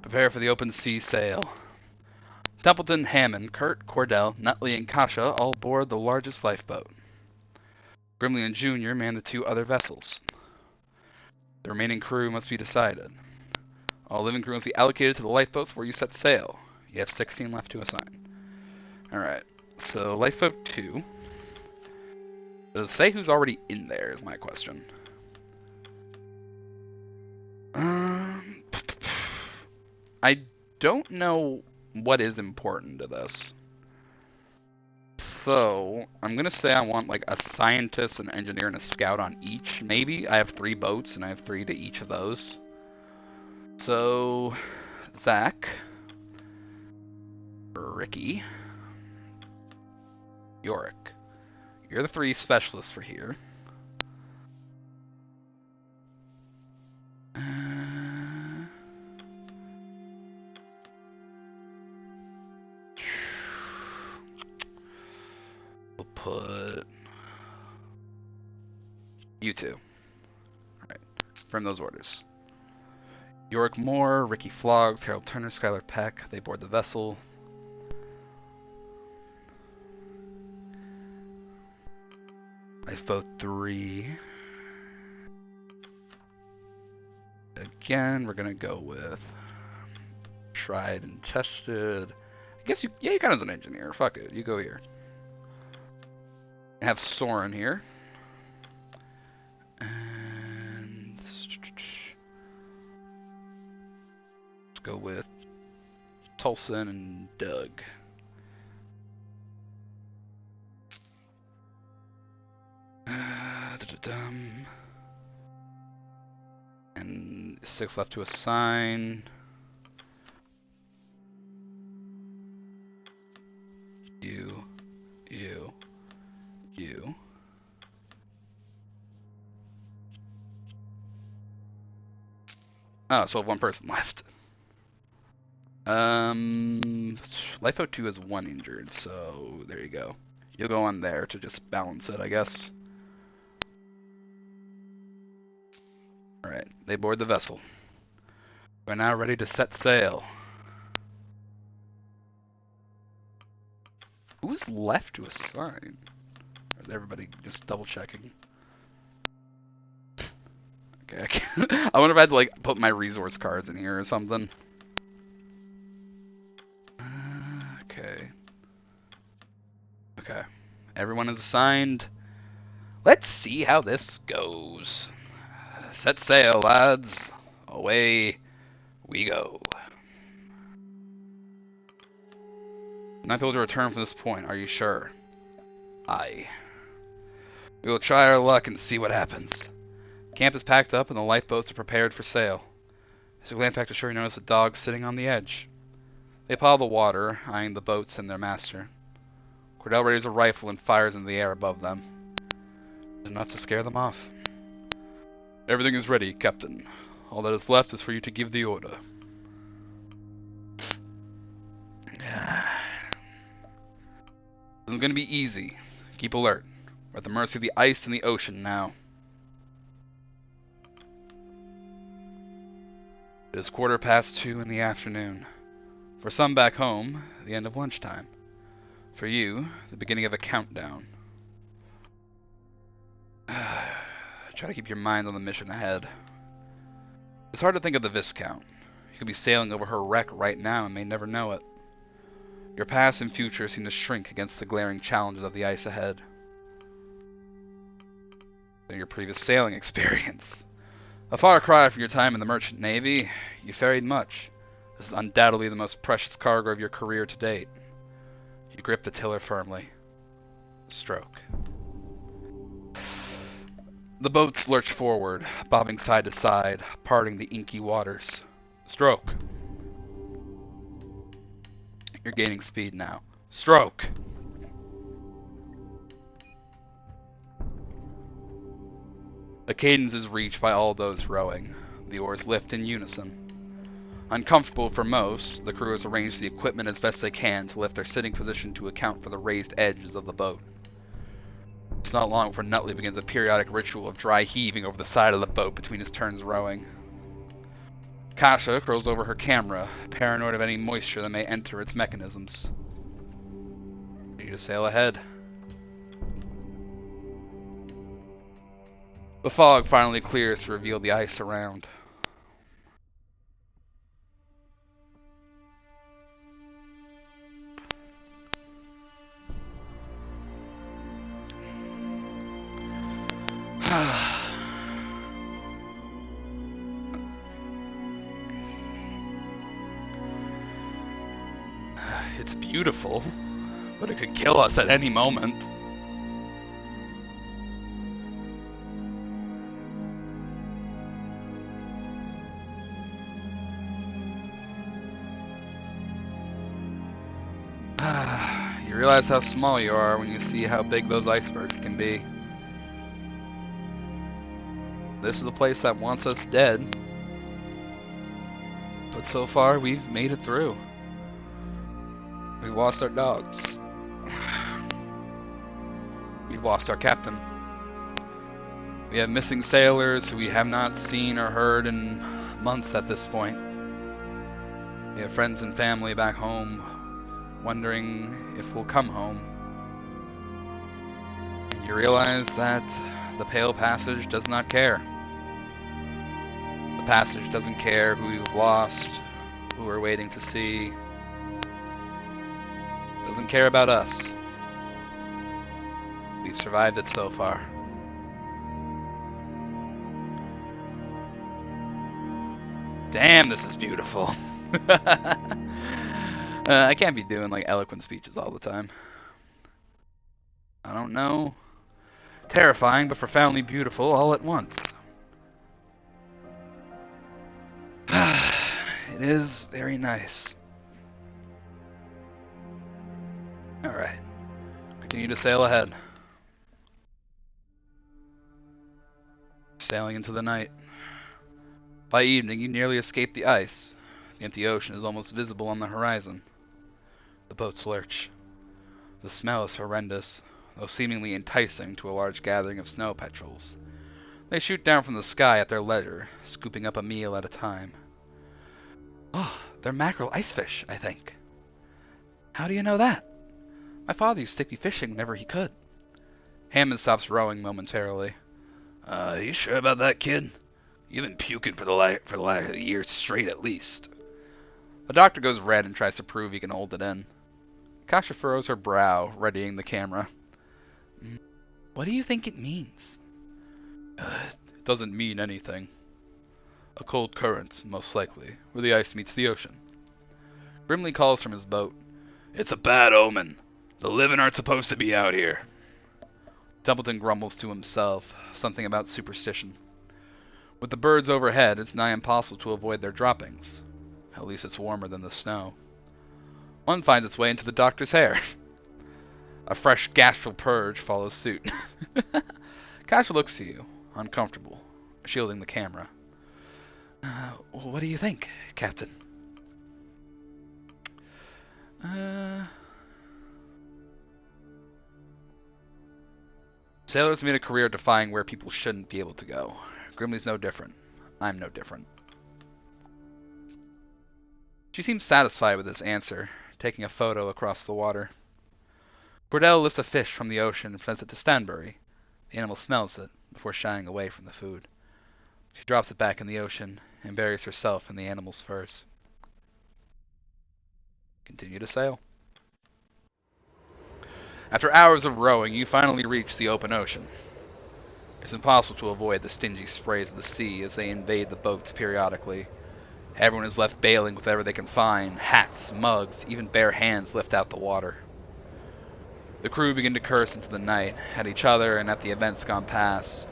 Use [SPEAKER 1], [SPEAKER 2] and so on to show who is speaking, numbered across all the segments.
[SPEAKER 1] Prepare for the open sea sail. Templeton, Hammond, Kurt, Cordell, Nutley, and Kasha all board the largest lifeboat. Grimley and Junior man the 2 other vessels. The remaining crew must be decided. All living crew must be allocated to the lifeboats where you set sail. You have 16 left to assign. Alright, so lifeboat 2. Does it say who's already in there is my question. I don't know what is important to this. So, I'm going to say I want like a scientist, an engineer, and a scout on each, maybe. I have 3 boats, and I have 3 to each of those. So, Zach, Ricky, Yorick. You're the 3 specialists for here. We'll put you 2. Alright, from those orders. Yorick Moore, Ricky Flogs, Harold Turner, Skylar Peck. They board the vessel. Lifeboat 3. Again, we're gonna go with tried and tested. I guess you count as an engineer. Fuck it, you go here. I have Soren here. And let's go with Tolson and Doug. And 6 left to assign. You. Oh, so I have 1 person left. Lifeboat 2 has 1 injured, so there you go. You'll go on there to just balance it, I guess. Alright, they board the vessel. We're now ready to set sail. Who's left to assign? Or is everybody just double checking? Okay, I wonder if I had to like put my resource cards in here or something. Okay. Everyone is assigned. Let's see how this goes. Set sail, lads. Away we go. Not able to return from this point, are you sure? Aye. We will try our luck and see what happens. Camp is packed up and the lifeboats are prepared for sail. As you glance back to shore, you notice a dog sitting on the edge. They pile the water, eyeing the boats and their master. Cordell raises a rifle and fires into the air above them. It's enough to scare them off. Everything is ready, Captain. All that is left is for you to give the order. It's going to be easy. Keep alert. We're at the mercy of the ice and the ocean now. It is 2:15 in the afternoon. For some back home, the end of lunchtime. For you, the beginning of a countdown. Try to keep your mind on the mission ahead. It's hard to think of the Viscount. You could be sailing over her wreck right now and may never know it. Your past and future seem to shrink against the glaring challenges of the ice ahead. Than your previous sailing experience. A far cry from your time in the Merchant Navy, you ferried much. This is undoubtedly the most precious cargo of your career to date. You grip the tiller firmly. Stroke. The boats lurch forward, bobbing side to side, parting the inky waters. Stroke. You're gaining speed now. Stroke. The cadence is reached by all those rowing. The oars lift in unison. Uncomfortable for most, the crew has arranged the equipment as best they can to lift their sitting position to account for the raised edges of the boat. It's not long before Nutley begins a periodic ritual of dry heaving over the side of the boat between his turns rowing. Kasha curls over her camera, paranoid of any moisture that may enter its mechanisms. You to sail ahead. The fog finally clears to reveal the ice around. It's beautiful, but it could kill us at any moment. You realize how small you are when you see how big those icebergs can be. This is the place that wants us dead. But so far, we've made it through. We lost our dogs. We've lost our captain. We have missing sailors who we have not seen or heard in months at this point. We have friends and family back home wondering if we'll come home. And you realize that the Pale Passage does not care. The Passage doesn't care who we've lost, who we're waiting to see. Doesn't care about us. We've survived it so far. Damn, this is beautiful. I can't be doing like eloquent speeches all the time. I don't know. Terrifying, but profoundly beautiful all at once. It is very nice. Alright. Continue to sail ahead. Sailing into the night. By evening, you nearly escape the ice. The empty ocean is almost visible on the horizon. The boats lurch. The smell is horrendous, though seemingly enticing to a large gathering of snow petrels. They shoot down from the sky at their leisure, scooping up a meal at a time. Oh, they're mackerel icefish, I think. How do you know that? My father used to take me fishing whenever he could. Hammond stops rowing momentarily. You sure about that, kid? You've been puking for the last year straight at least. The doctor goes red and tries to prove he can hold it in. Kasha furrows her brow, readying the camera. What do you think it means? It doesn't mean anything. A cold current, most likely, where the ice meets the ocean. Grimly calls from his boat. It's a bad omen. The living aren't supposed to be out here. Templeton grumbles to himself, something about superstition. With the birds overhead, it's nigh impossible to avoid their droppings. At least it's warmer than the snow. One finds its way into the doctor's hair. A fresh gastral purge follows suit. Kasha looks to you, uncomfortable, shielding the camera. What do you think, Captain? Sailors made a career defying where people shouldn't be able to go. Grimley's no different. I'm no different. She seems satisfied with this answer, taking a photo across the water. Cordell lifts a fish from the ocean and presents it to Stanbury. The animal smells it, before shying away from the food. She drops it back in the ocean and buries herself in the animal's furs. Continue to sail. After hours of rowing, you finally reach the open ocean. It's impossible to avoid the stingy sprays of the sea as they invade the boats periodically. Everyone is left bailing with whatever they can find. Hats, mugs, even bare hands lift out the water. The crew begin to curse into the night, at each other and at the events gone past.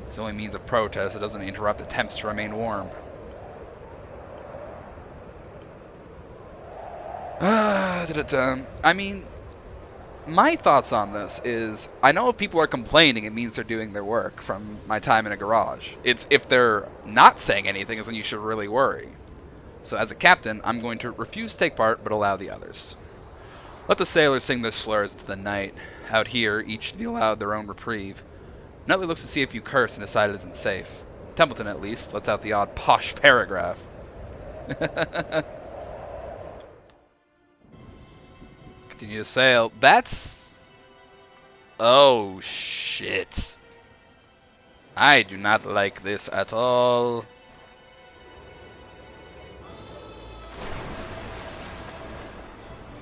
[SPEAKER 1] It's the only means of protest that doesn't interrupt attempts to remain warm. I mean, my thoughts on this is, I know if people are complaining, it means they're doing their work from my time in a garage. It's if they're not saying anything is when you should really worry. So as a captain, I'm going to refuse to take part, but allow the others. Let the sailors sing their slurs into the night. Out here, each to be allowed their own reprieve. Nutley looks to see if you curse and decide it isn't safe. Templeton, at least, lets out the odd posh paragraph. Continue to sail. That's... Oh, shit. I do not like this at all.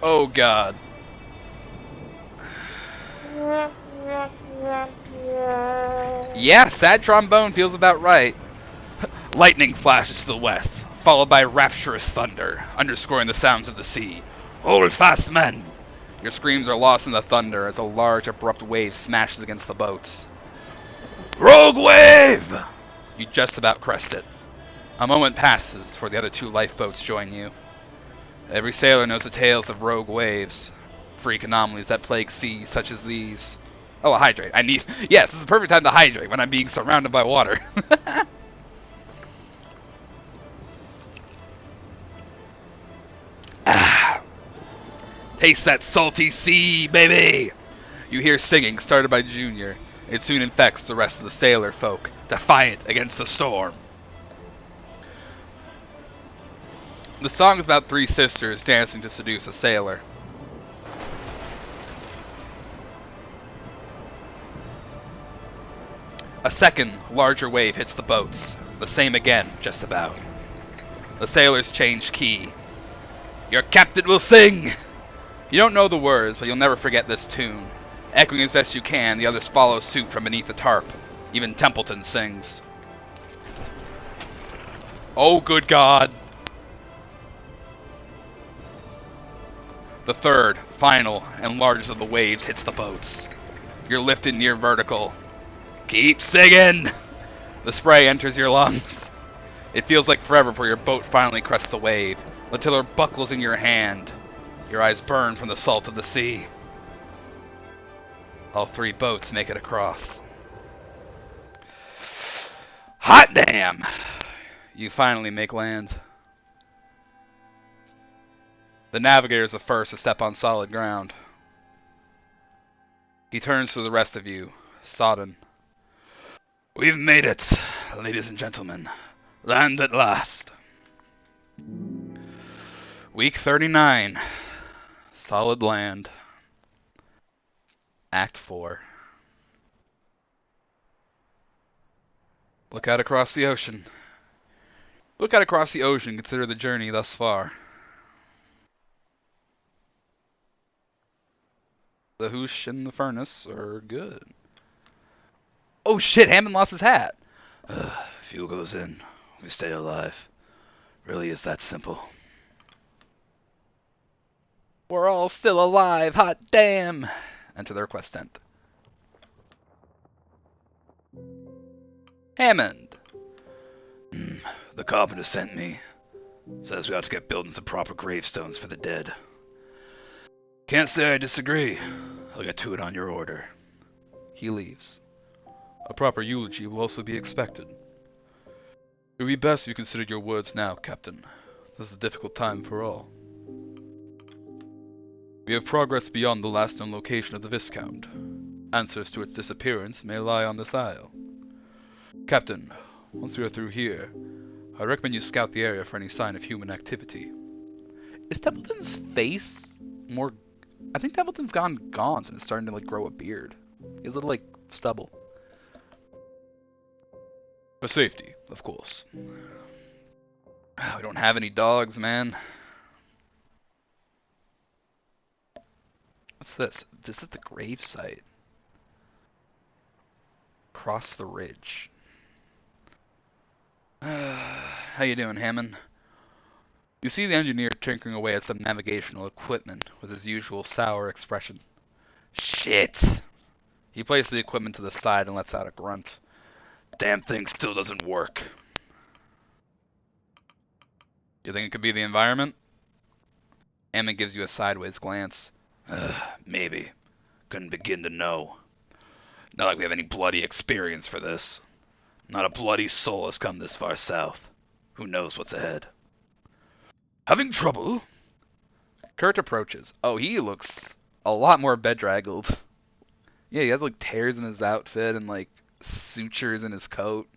[SPEAKER 1] Oh, God. Yeah, sad trombone feels about right. Lightning flashes to the west, followed by rapturous thunder, underscoring the sounds of the sea. Hold fast, men! Your screams are lost in the thunder as a large, abrupt wave smashes against the boats. Rogue wave! You just about crest it. A moment passes before the other two lifeboats join you. Every sailor knows the tales of rogue waves, freak anomalies that plague seas such as these. Oh, a hydrate. Yes, this is the perfect time to hydrate when I'm being surrounded by water. Ah. Taste that salty sea, baby! You hear singing started by Junior. It soon infects the rest of the sailor folk, defiant against the storm. The song is about three sisters dancing to seduce a sailor. A second, larger wave hits the boats. The same again, just about. The sailors change key. Your captain will sing! You don't know the words, but you'll never forget this tune. Echoing as best you can, the others follow suit from beneath the tarp. Even Templeton sings. Oh, good God! The third, final, and largest of the waves hits the boats. You're lifted near vertical. Keep singing! The spray enters your lungs. It feels like forever before your boat finally crests the wave. The tiller buckles in your hand. Your eyes burn from the salt of the sea. All three boats make it across. Hot damn! You finally make land. The navigator is the first to step on solid ground. He turns to the rest of you, sodden. We've made it, ladies and gentlemen. Land at last. Week 39. Solid land. Act 4. Look out across the ocean. Look out across the ocean, consider the journey thus far. The hoosh and the furnace are good. Oh shit, Hammond lost his hat. Fuel goes in. We stay alive. Really is that simple. We're all still alive, hot damn! Enter the request tent. Hammond! The carpenter sent me. Says we ought to get building some proper gravestones for the dead. Can't say I disagree. I'll get to it on your order. He leaves. A proper eulogy will also be expected. It would be best if you considered your words now, Captain. This is a difficult time for all. We have progressed beyond the last known location of the Viscount. Answers to its disappearance may lie on this isle. Captain, once we are through here, I recommend you scout the area for any sign of human activity. Is Templeton's face more... I think Templeton's gone gaunt and is starting to like grow a beard. He has a little like stubble. For safety, of course. We don't have any dogs, man. What's this? Visit the gravesite. Cross the ridge. How you doing, Hammond? You see the engineer tinkering away at some navigational equipment with his usual sour expression. Shit! He places the equipment to the side and lets out a grunt. Damn thing still doesn't work. You think it could be the environment? Hammond gives you a sideways glance. Maybe. Couldn't begin to know. Not like we have any bloody experience for this. Not a bloody soul has come this far south. Who knows what's ahead? Having trouble? Kurt approaches. Oh, he looks a lot more bedraggled. Yeah, he has like tears in his outfit and like sutures in his coat.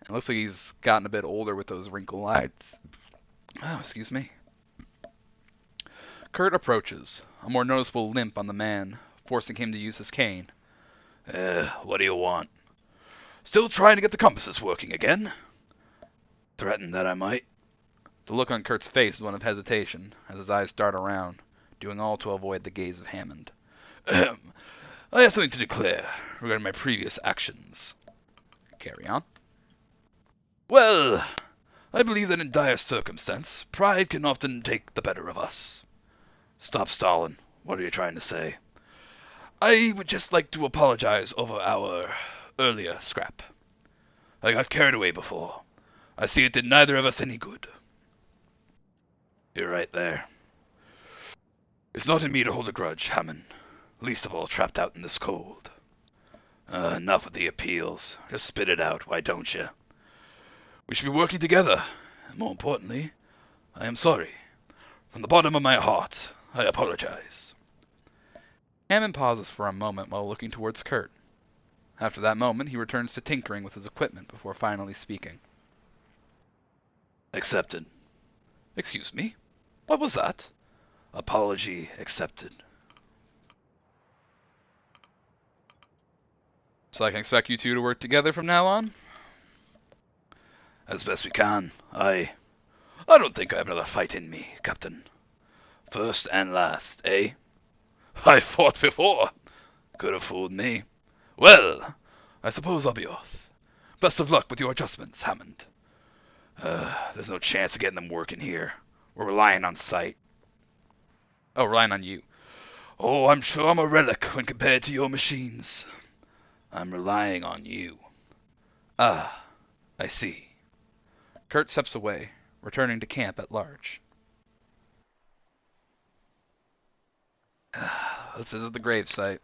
[SPEAKER 1] It looks like he's gotten a bit older with those wrinkle eyes. Oh, excuse me. Kurt approaches, a more noticeable limp on the man, forcing him to use his cane. What do you want? Still trying to get the compasses working again? Threatened that I might. The look on Kurt's face is one of hesitation, as his eyes dart around, doing all to avoid the gaze of Hammond. Ahem. I have something to declare regarding my previous actions. Carry on. Well, I believe that in dire circumstance, pride can often take the better of us. Stop stalling. What are you trying to say? I would just like to apologize over our earlier scrap. I got carried away before. I see it did neither of us any good. You're right there. It's not in me to hold a grudge, Hammond. Least of all trapped out in this cold. Enough of the appeals. Just spit it out, why don't you? We should be working together. And more importantly, I am sorry. From the bottom of my heart, I apologize. Hammond pauses for a moment while looking towards Kurt. After that moment, he returns to tinkering with his equipment before finally speaking. Accepted. Excuse me? What was that? Apology accepted. So I can expect you two to work together from now on? As best we can. I don't think I have another fight in me, Captain. First and last, eh? I fought before. Could have fooled me. Well, I suppose I'll be off. Best of luck with your adjustments, Hammond. There's no chance of getting them working here. We're relying on sight. Oh, relying on you. Oh, I'm sure I'm a relic when compared to your machines. I'm relying on you. Ah, I see. Kurt steps away, returning to camp at large. Let's visit the gravesite.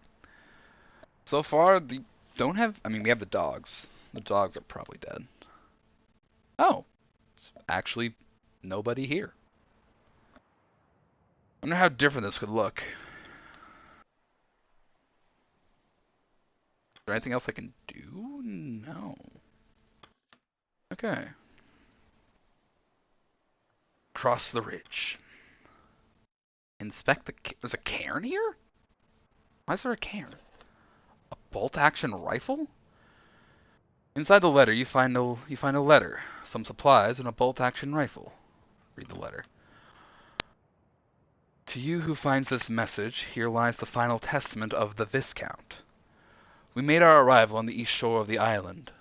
[SPEAKER 1] So far, we have the dogs. The dogs are probably dead. Oh, it's actually nobody here. I wonder how different this could look. Is there anything else I can do? No. Okay. Cross the ridge. Inspect the... There's a cairn here? Why is there a cairn? A bolt-action rifle? Inside the letter, you find a letter, some supplies, and a bolt-action rifle. Read the letter. To you who finds this message, here lies the final testament of the Viscount. We made our arrival on the east shore of the island.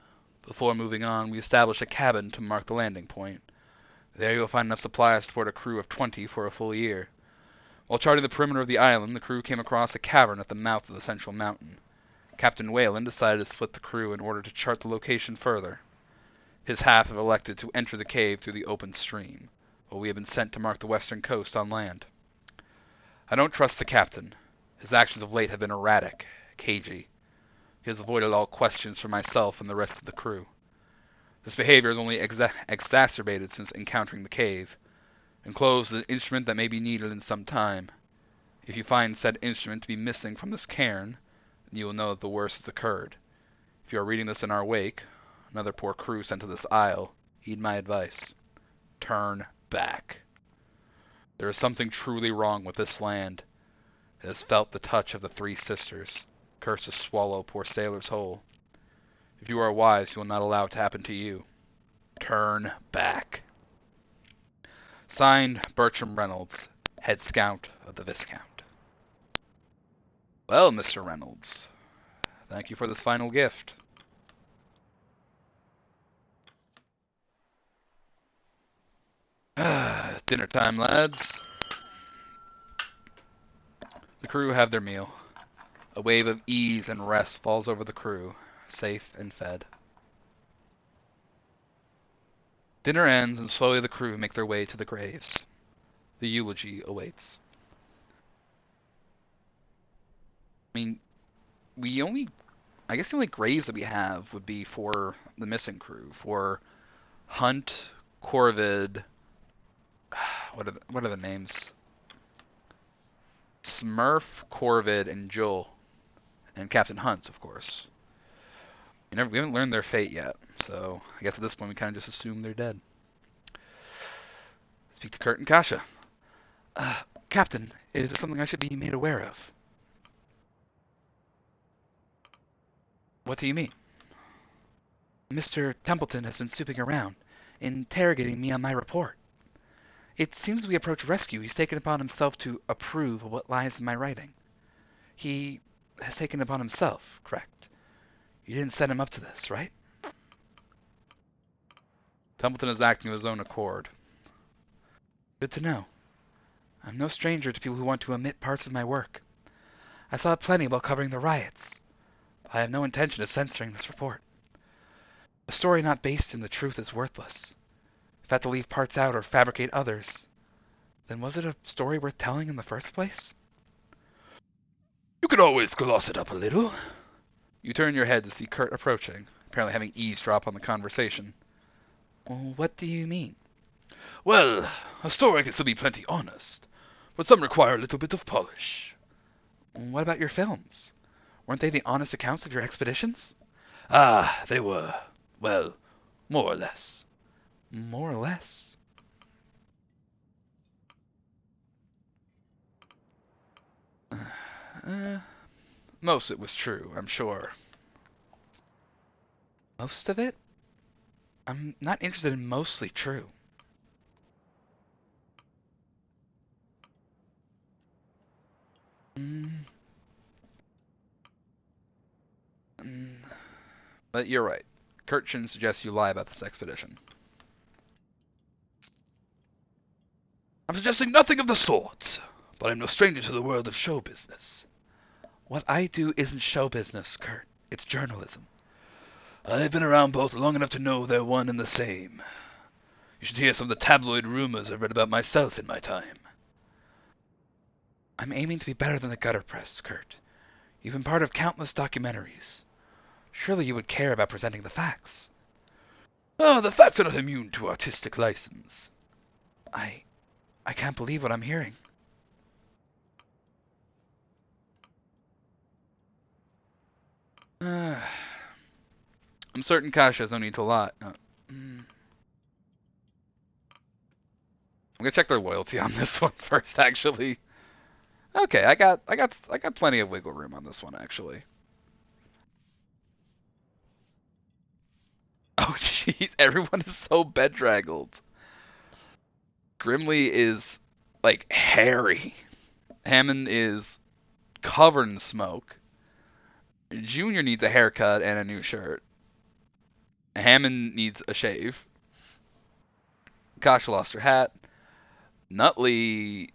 [SPEAKER 1] Before moving on, we established a cabin to mark the landing point. There you'll find enough supplies to support a crew of 20 for a full year. While charting the perimeter of the island, the crew came across a cavern at the mouth of the central mountain. Captain Whalen decided to split the crew in order to chart the location further. His half have elected to enter the cave through the open stream, while we have been sent to mark the western coast on land. I don't trust the captain. His actions of late have been erratic, cagey. He has avoided all questions from myself and the rest of the crew. This behavior is only exacerbated since encountering the cave. Enclosed is an instrument that may be needed in some time. If you find said instrument to be missing from this cairn, then you will know that the worst has occurred. If you are reading this in our wake, another poor crew sent to this isle, heed my advice. Turn back. There is something truly wrong with this land. It has felt the touch of the three sisters, cursed to swallow poor sailors whole. If you are wise, you will not allow it to happen to you. Turn back. Signed, Bertram Reynolds, head scout of the Viscount. Well, Mr. Reynolds, thank you for this final gift. Dinner time, lads. The crew have their meal. A wave of ease and rest falls over the crew, safe and fed. Dinner ends, and slowly the crew make their way to the graves. The eulogy awaits. I guess the only graves that we have would be for the missing crew. For Hunt, Corvid, what are the names? Smurf, Corvid, and Joel. And Captain Hunt, of course. We haven't learned their fate yet, so I guess at this point we kind of just assume they're dead. Speak to Kurt and Kasha. Captain, is there something I should be made aware of? What do you mean? Mr. Templeton has been snooping around, interrogating me on my report. It seems we approach rescue. He's taken upon himself to approve of what lies in my writing. He has taken upon himself, correct? You didn't set him up to this, right? Templeton is acting of his own accord. Good to know. I'm no stranger to people who want to omit parts of my work. I saw plenty while covering the riots. I have no intention of censoring this report. A story not based in the truth is worthless. If I had to leave parts out or fabricate others, then was it a story worth telling in the first place? You can always gloss it up a little. You turn your head to see Kurt approaching, apparently having eavesdropped on the conversation. Well, what do you mean? Well, a story can still be plenty honest, but some require a little bit of polish. What about your films? Weren't they the honest accounts of your expeditions? Ah, they were. Well, more or less. More or less? Most of it was true, I'm sure. Most of it? I'm not interested in mostly true. But you're right. Kurt shouldn't suggest you lie about this expedition. I'm suggesting nothing of the sort, but I'm no stranger to the world of show business. What I do isn't show business, Kurt. It's journalism. I've been around both long enough to know they're one and the same. You should hear some of the tabloid rumors I've read about myself in my time. I'm aiming to be better than the gutter press, Kurt. You've been part of countless documentaries. Surely you would care about presenting the facts. Oh, the facts are not immune to artistic license. I can't believe what I'm hearing. I'm certain Kasha has no need to lie. I'm gonna check their loyalty on this one first, actually. Okay, I got plenty of wiggle room on this one, actually. Oh, jeez, everyone is so bedraggled. Grimly is, like, hairy. Hammond is covered in smoke. Junior needs a haircut and a new shirt. Hammond needs a shave. Kasha lost her hat. Nutley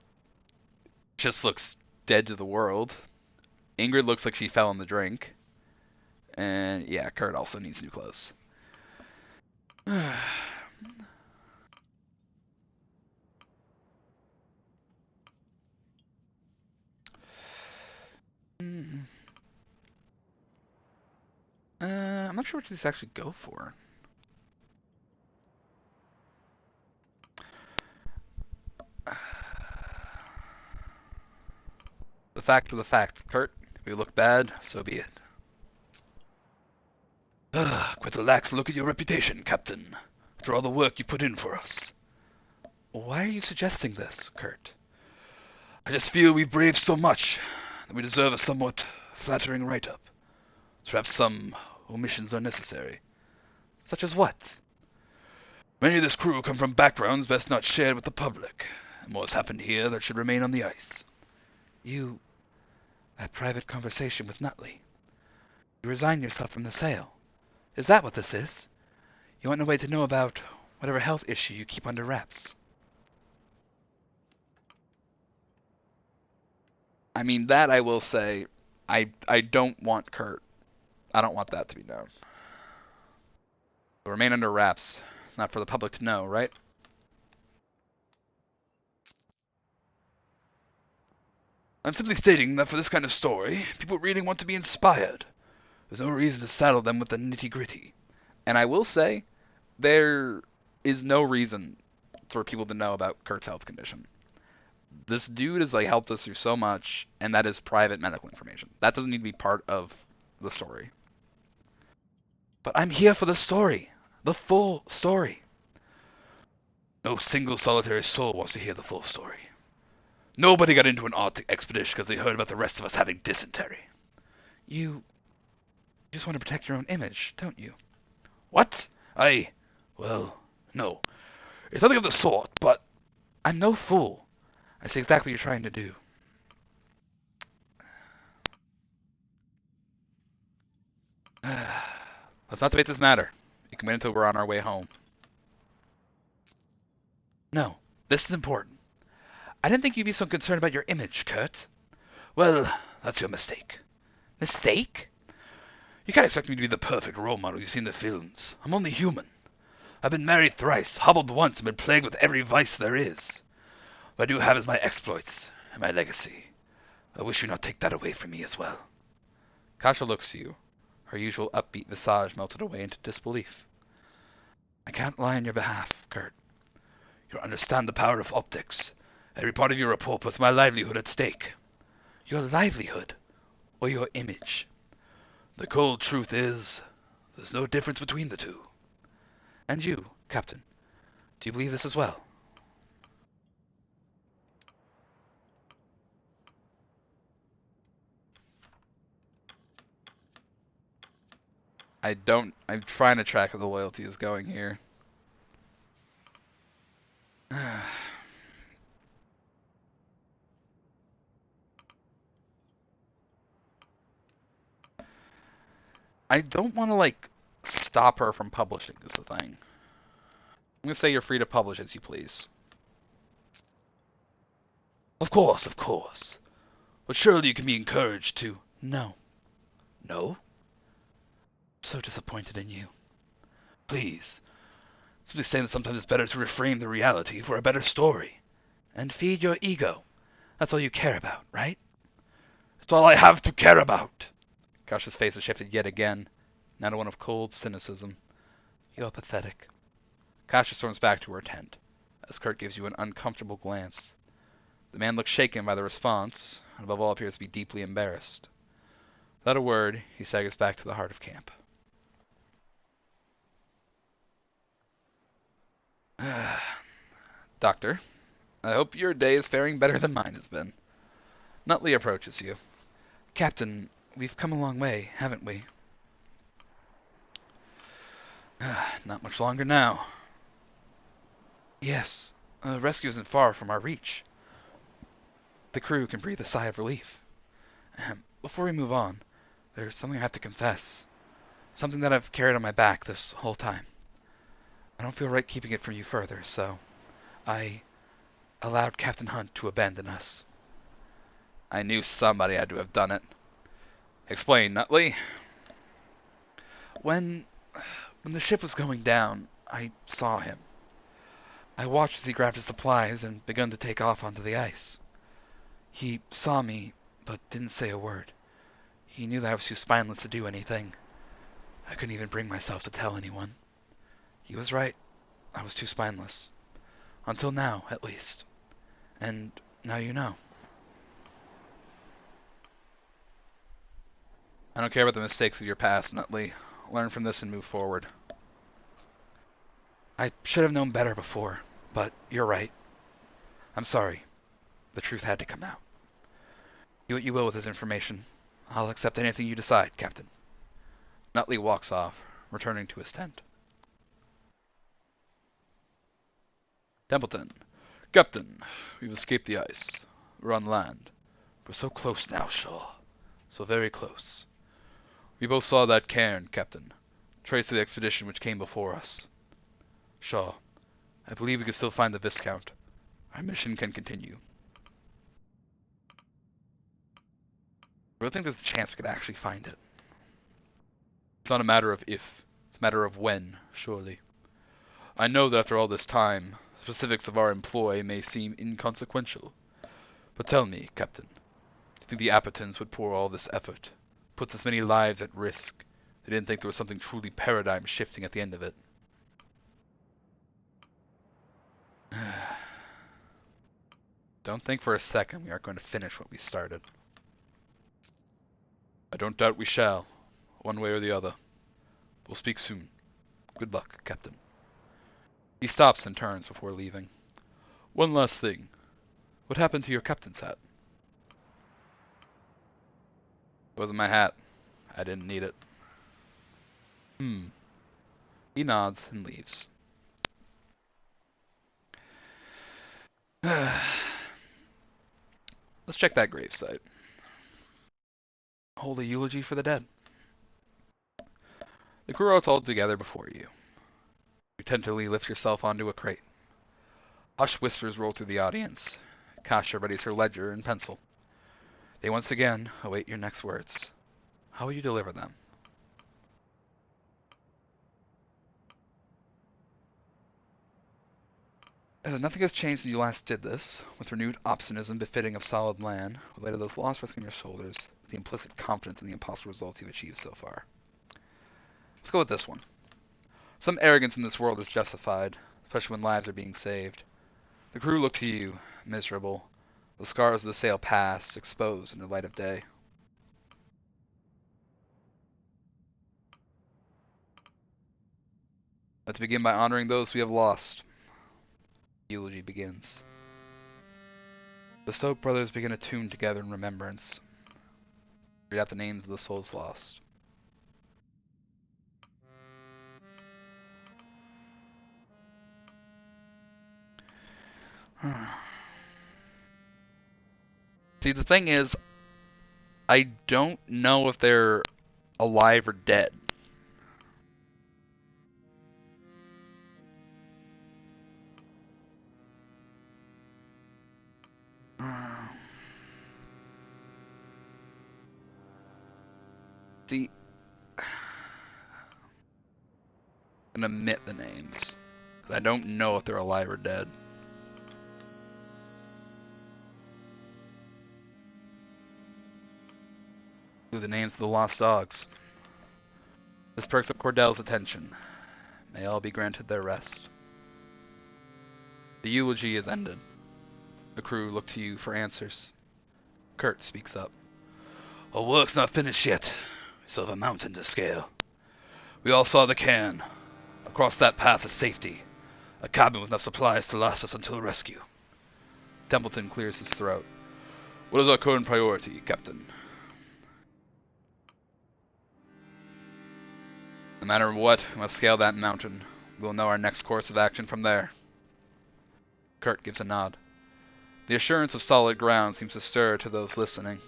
[SPEAKER 1] just looks dead to the world. Ingrid looks like she fell in the drink. And yeah, Kurt also needs new clothes. I'm not sure what these actually go for. The fact of the fact, Kurt. If we look bad, so be it. Quite a lax look at your reputation, Captain. After all the work you put in for us. Why are you suggesting this, Kurt? I just feel we've braved so much that we deserve a somewhat flattering write-up. Perhaps some omissions are necessary. Such as what? Many of this crew come from backgrounds best not shared with the public, and what's happened here that should remain on the ice. That private conversation with Nutley. You resign yourself from the sale. Is that what this is? You want nobody to know about whatever health issue you keep under wraps. I mean, that I will say, I don't want Kurt. I don't want that to be known. It'll remain under wraps. It's not for the public to know, right? I'm simply stating that for this kind of story, people really want to be inspired. There's no reason to saddle them with the nitty-gritty. And I will say, there is no reason for people to know about Kurt's health condition. This dude has like helped us through so much, and that is private medical information. That doesn't need to be part of the story. But I'm here for the story. The full story. No single solitary soul wants to hear the full story. Nobody got into an Arctic expedition because they heard about the rest of us having dysentery. You just want to protect your own image, don't you? What? Well, no. It's nothing of the sort, but I'm no fool. I see exactly what you're trying to do. Let's not debate this matter. You can wait until we're on our way home. No, this is important. I didn't think you'd be so concerned about your image, Kurt. Well, that's your mistake. Mistake? You can't expect me to be the perfect role model you see in the films. I'm only human. I've been married thrice, hobbled once, and been plagued with every vice there is. What I do have is my exploits and my legacy. I wish you'd not take that away from me as well. Kasha looks to you. Her usual upbeat visage melted away into disbelief. I can't lie on your behalf, Kurt. You don't understand the power of optics. Every part of your report puts my livelihood at stake. Your livelihood? Or your image? The cold truth is, there's no difference between the two. And you, Captain, do you believe this as well? I'm trying to track how the loyalty is going here. I don't want to, like, stop her from publishing, is the thing. I'm going to say you're free to publish as you please. Of course, of course. But surely you can be encouraged to... No. No? I'm so disappointed in you. Please. Simply saying that sometimes it's better to reframe the reality for a better story. And feed your ego. That's all you care about, right? It's all I have to care about. Kasha's face has shifted yet again, now to one of cold cynicism. You're pathetic. Kasha storms back to her tent, as Kurt gives you an uncomfortable glance. The man looks shaken by the response, and above all appears to be deeply embarrassed. Without a word, he staggers back to the heart of camp. Doctor, I hope your day is faring better than mine has been. Nutley approaches you. Captain, we've come a long way, haven't we? Not much longer now. Yes, rescue isn't far from our reach. The crew can breathe a sigh of relief. Before we move on, there's something I have to confess. Something that I've carried on my back this whole time. I don't feel right keeping it from you further, so I allowed Captain Hunt to abandon us. I knew somebody had to have done it. Explain, Nutley. When the ship was going down, I saw him. I watched as he grabbed his supplies and began to take off onto the ice. He saw me, but didn't say a word. He knew that I was too spineless to do anything. I couldn't even bring myself to tell anyone. He was right. I was too spineless. Until now, at least. And now you know. I don't care about the mistakes of your past, Nutley. Learn from this and move forward. I should have known better before, but you're right. I'm sorry. The truth had to come out. Do what you will with this information. I'll accept anything you decide, Captain. Nutley walks off, returning to his tent. Templeton. Captain, we've escaped the ice. We're on land. We're so close now, Shaw. So very close. We both saw that cairn, Captain. Trace of the expedition which came before us. Shaw, I believe we can still find the Viscount. Our mission can continue. I really think there's a chance we could actually find it. It's not a matter of if, it's a matter of when, surely. I know that after all this time, specifics of our employ may seem inconsequential. But tell me, Captain, do you think the Apatons would pour all this effort, put this many lives at risk? They didn't think there was something truly paradigm-shifting at the end of it. Don't think for a second we aren't going to finish what we started. I don't doubt we shall, one way or the other. We'll speak soon. Good luck, Captain. He stops and turns before leaving. One last thing. What happened to your captain's hat? It wasn't my hat. I didn't need it. He nods and leaves. Let's check that gravesite. Hold a eulogy for the dead. The crew are all together before you. You tentatively lift yourself onto a crate. Hushed whispers roll through the audience. Kasha readies her ledger and pencil. They once again await your next words. How will you deliver them? As nothing has changed since you last did this, with renewed obstinacy befitting of solid land, related those lost resting on your shoulders, with the implicit confidence in the impossible results you've achieved so far. Let's go with this one. Some arrogance in this world is justified, especially when lives are being saved. The crew look to you, miserable, the scars of the sail past, exposed in the light of day. Let's begin by honoring those we have lost. The eulogy begins. The Stoke brothers begin a tune together in remembrance. Read out the names of the souls lost. See, the thing is, I don't know if they're alive or dead. See, I'm gonna omit the names. I don't know if they're alive or dead. Do the names of the lost dogs. This perks up Cordell's attention. May all be granted their rest. The eulogy is ended. The crew look to you for answers. Kurt speaks up. Our work's not finished yet. We still have a mountain to scale. We all saw the cairn. Across that path is safety. A cabin with enough supplies to last us until rescue. Templeton clears his throat. What is our current priority, Captain? No matter what, we must scale that mountain. We will know our next course of action from there. Kurt gives a nod. The assurance of solid ground seems to stir to those listening.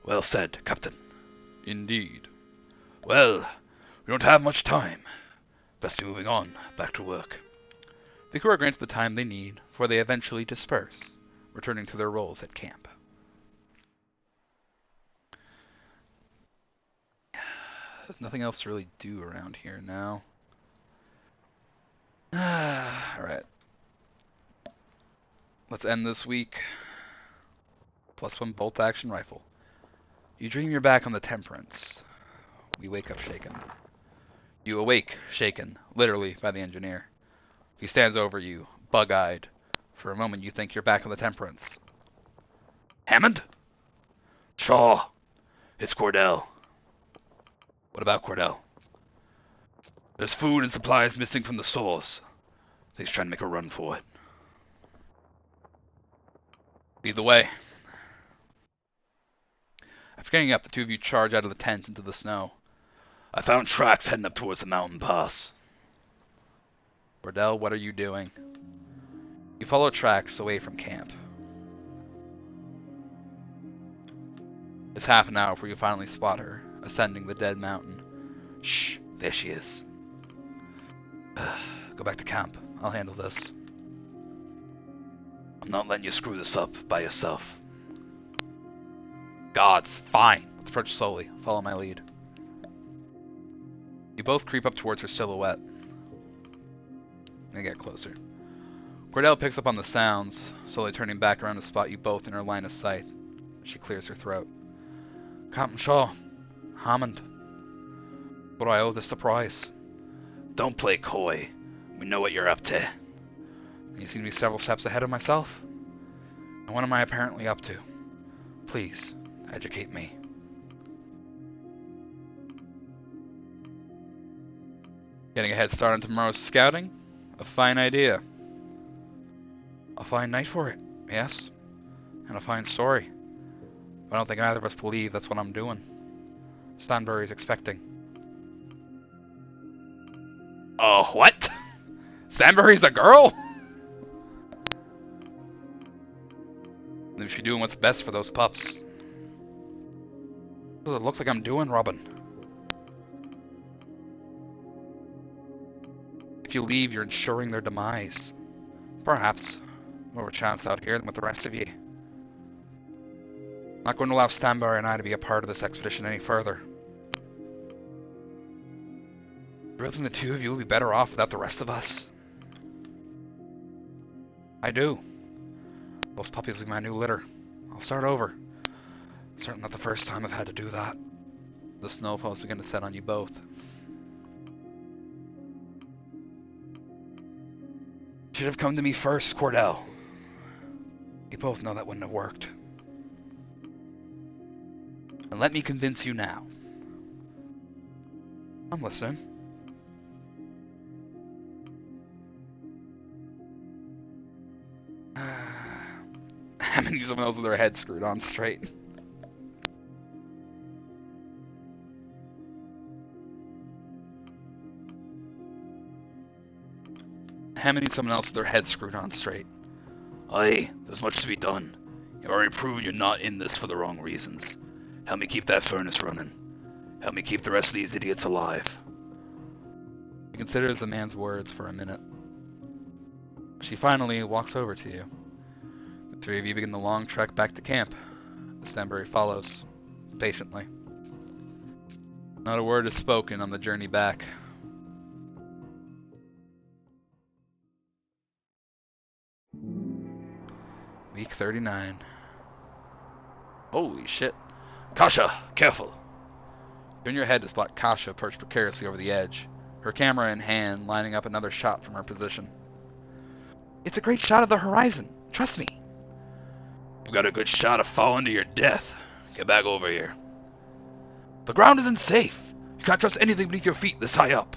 [SPEAKER 1] Well said, Captain. Indeed. Well, we don't have much time. Best be moving on, back to work. The crew are granted the time they need, for they eventually disperse, returning to their roles at camp. There's nothing else to really do around here now. Alright. Let's end this week. +1 bolt action rifle. You dream you're back on the Temperance. We wake up shaken. You awake, shaken, literally, by the engineer. He stands over you, bug-eyed. For a moment you think you're back on the Temperance. Hammond? Shaw. It's Cordell. What about Cordell? There's food and supplies missing from the stores. He's trying to make a run for it. Lead the way. After getting up, the two of you charge out of the tent into the snow. I found tracks heading up towards the mountain pass. Cordell, what are you doing? You follow tracks away from camp. It's half an hour before you finally spot her, ascending the dead mountain. Shh, there she is. Go back to camp. I'll handle this. I'm not letting you screw this up by yourself. Gods, fine. Let's approach slowly. Follow my lead. You both creep up towards her silhouette. And get closer. Cordell picks up on the sounds, slowly turning back around to spot you both in her line of sight. She clears her throat. Captain Shaw. Hammond. What do I owe this surprise? Don't play coy. We know what you're up to. You seem to be several steps ahead of myself. And what am I apparently up to? Please, educate me. Getting a head start on tomorrow's scouting? A fine idea. A fine night for it, yes. And a fine story. But I don't think either of us believe that's what I'm doing. Stanbury's expecting. Oh, what? Stanbury's a girl? Maybe she's doing what's best for those pups. What does it look like I'm doing, Robin? If you leave, you're ensuring their demise. Perhaps. More of a chance out here than with the rest of you. Not going to allow Stanbury and I to be a part of this expedition any further. You really think the two of you will be better off without the rest of us? I do. Those puppies will be my new litter. I'll start over. Certainly not the first time I've had to do that. The snowfalls begin to set on you both. You should have come to me first, Cordell. You both know that wouldn't have worked. And let me convince you now. I'm listening. How many someone else with their head screwed on straight? How many someone else with their head screwed on straight? Aye, there's much to be done. You've already proven you're not in this for the wrong reasons. Help me keep that furnace running. Help me keep the rest of these idiots alive. He considers the man's words for a minute. She finally walks over to you. The three of you begin the long trek back to camp. Stanbury follows, patiently. Not a word is spoken on the journey back. Week 39. Holy shit. Kasha, careful! Turn your head to spot Kasha perched precariously over the edge, her camera in hand, lining up another shot from her position. It's a great shot of the horizon. Trust me. You've got a good shot of falling to your death. Get back over here. The ground isn't safe. You can't trust anything beneath your feet this high up.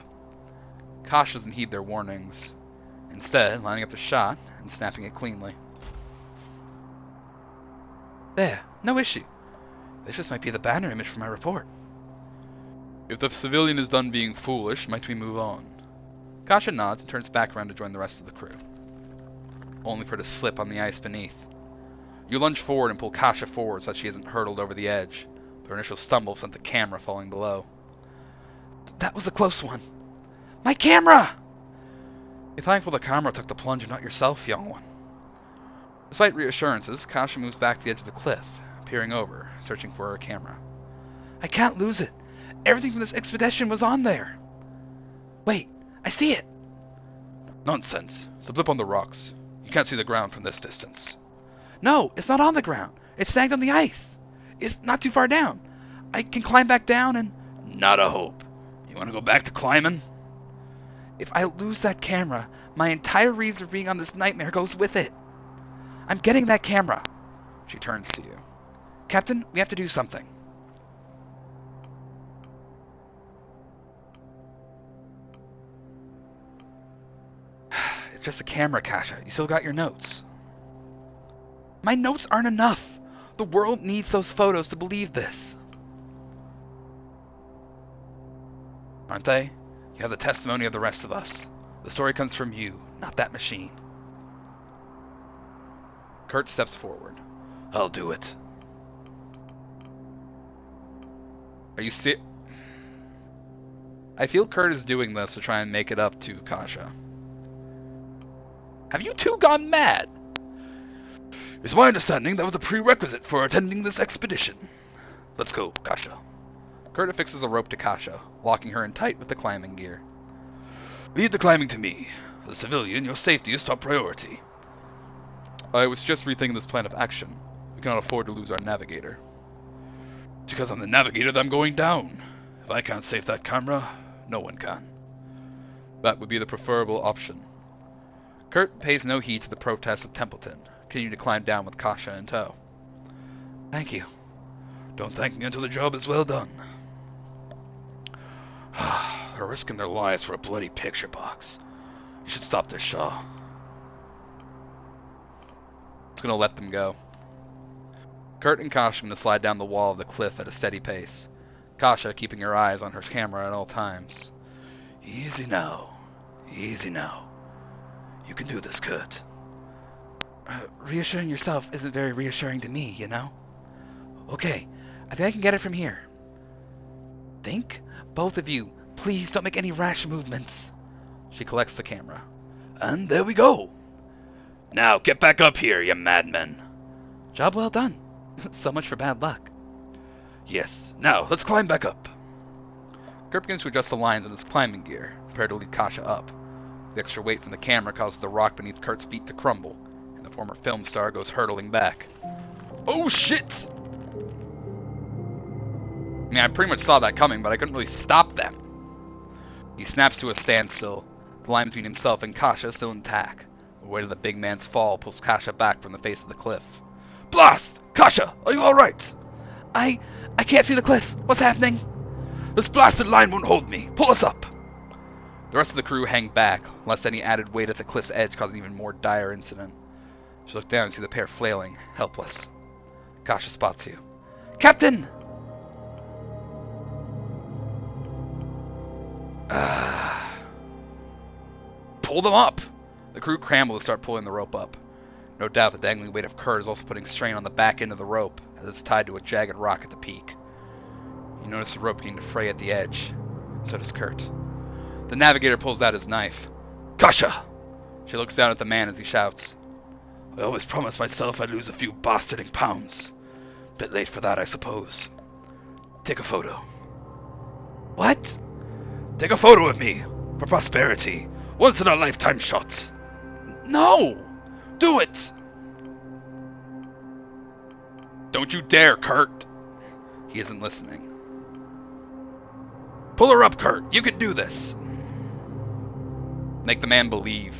[SPEAKER 1] Kasha doesn't heed their warnings, instead lining up the shot and snapping it cleanly. There, no issue. This just might be the banner image for my report. If the civilian is done being foolish, might we move on? Kasha nods and turns back around to join the rest of the crew, only for her to slip on the ice beneath. You lunge forward and pull Kasha forward so that she isn't hurtled over the edge, but her initial stumble sent the camera falling below. That was a close one. My camera! Be thankful the camera took the plunge and not yourself, young one. Despite reassurances, Kasha moves back to the edge of the cliff, peering over, searching for her camera. I can't lose it. Everything from this expedition was on there. Wait, I see it. Nonsense. It's a blip on the rocks. You can't see the ground from this distance. No, it's not on the ground. It's snagged on the ice. It's not too far down. I can climb back down and... Not a hope. You want to go back to climbing? If I lose that camera, my entire reason for being on this nightmare goes with it. I'm getting that camera. She turns to you. Captain, we have to do something. It's just a camera, Kasha. You still got your notes. My notes aren't enough. The world needs those photos to believe this. Aren't they? You have the testimony of the rest of us. The story comes from you, not that machine. Kurt steps forward. I'll do it. Are you I feel Kurt is doing this to try and make it up to Kasha. Have you two gone mad? It's my understanding that was a prerequisite for attending this expedition. Let's go, Kasha. Kurt affixes the rope to Kasha, locking her in tight with the climbing gear. Leave the climbing to me. As a civilian, your safety is top priority. I was just rethinking this plan of action. We cannot afford to lose our navigator. It's because I'm the navigator that I'm going down. If I can't save that camera, no one can. That would be the preferable option. Kurt pays no heed to the protests of Templeton, continuing to climb down with Kasha in tow. Thank you. Don't thank me until the job is well done. They're risking their lives for a bloody picture box. You You should stop this, Shaw. It's gonna let them go. Kurt and Kasha are gonna slide down the wall of the cliff at a steady pace. Kasha keeping her eyes on her camera at all times. Easy now. Easy now. You can do this, Kurt. Reassuring yourself isn't very reassuring to me, you know? Okay, I think I can get it from here. Think? Both of you, please don't make any rash movements. She collects the camera. And there we go. Now get back up here, you madmen. Job well done. So much for bad luck. Yes, now let's climb back up. Kurt begins to adjust the lines in his climbing gear, prepared to lead Kasha up. The extra weight from the camera causes the rock beneath Kurt's feet to crumble, and the former film star goes hurtling back. Oh shit! I mean, I pretty much saw that coming, but I couldn't really stop them. He snaps to a standstill, the line between himself and Kasha still intact. The weight of the big man's fall pulls Kasha back from the face of the cliff. Blast! Kasha, are you alright? I can't see the cliff. What's happening? This blasted line won't hold me. Pull us up. The rest of the crew hang back, lest any added weight at the cliff's edge cause an even more dire incident. She looks down and sees the pair flailing, helpless. Kasha spots you. Captain! Pull them up! The crew scramble to start pulling the rope up. No doubt the dangling weight of Kurt is also putting strain on the back end of the rope, as it's tied to a jagged rock at the peak. You notice the rope beginning to fray at the edge. So does Kurt. The navigator pulls out his knife. Kasha! She looks down at the man as he shouts. I always promised myself I'd lose a few bastarding pounds. Bit late for that, I suppose. Take a photo. What? Take a photo of me, for prosperity. Once in a lifetime shot. No! Do it! Don't you dare, Kurt! He isn't listening. Pull her up, Kurt! You can do this! Make the man believe.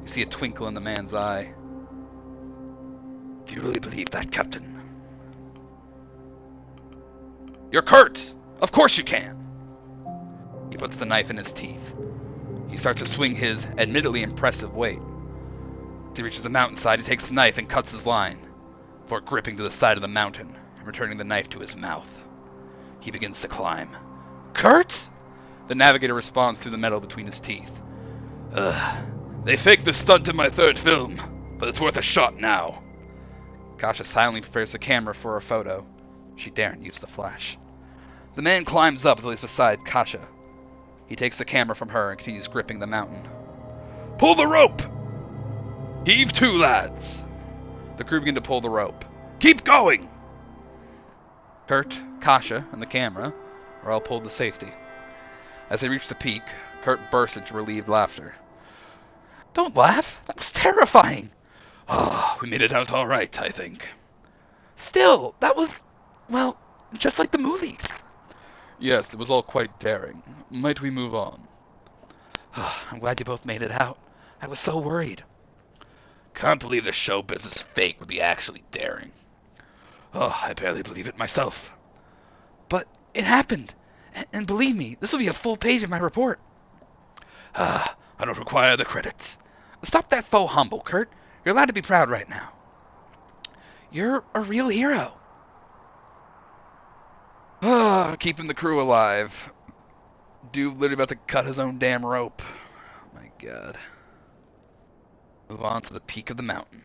[SPEAKER 1] You see a twinkle in the man's eye. Do you really believe that, Captain? You're Kurt! Of course you can! He puts the knife in his teeth. He starts to swing his, admittedly impressive weight. As he reaches the mountainside, he takes the knife and cuts his line, before gripping to the side of the mountain and returning the knife to his mouth. He begins to climb. Kurt? The navigator responds through the metal between his teeth. They faked this stunt in my third film, but it's worth a shot now. Kasha silently prepares the camera for a photo. She daren't use the flash. The man climbs up until he's beside Kasha. He takes the camera from her and continues gripping the mountain. Pull the rope! Heave to, lads! The crew begin to pull the rope. Keep going! Kurt, Kasha, and the camera are all pulled to safety. As they reach the peak, Kurt bursts into relieved laughter. Don't laugh! That was terrifying! Ah, we made it out all right, I think. Still, that was, well, just like the movies. Yes, it was all quite daring. Might we move on? I'm glad you both made it out. I was so worried. Can't believe this show business fake would be actually daring. Oh, I barely believe it myself. But it happened. And believe me, this will be a full page in my report. I don't require the credits. Stop that faux humble, Kurt. You're allowed to be proud right now. You're a real hero. Keeping the crew alive. Dude literally about to cut his own damn rope. Oh my god. Move on to the peak of the mountain.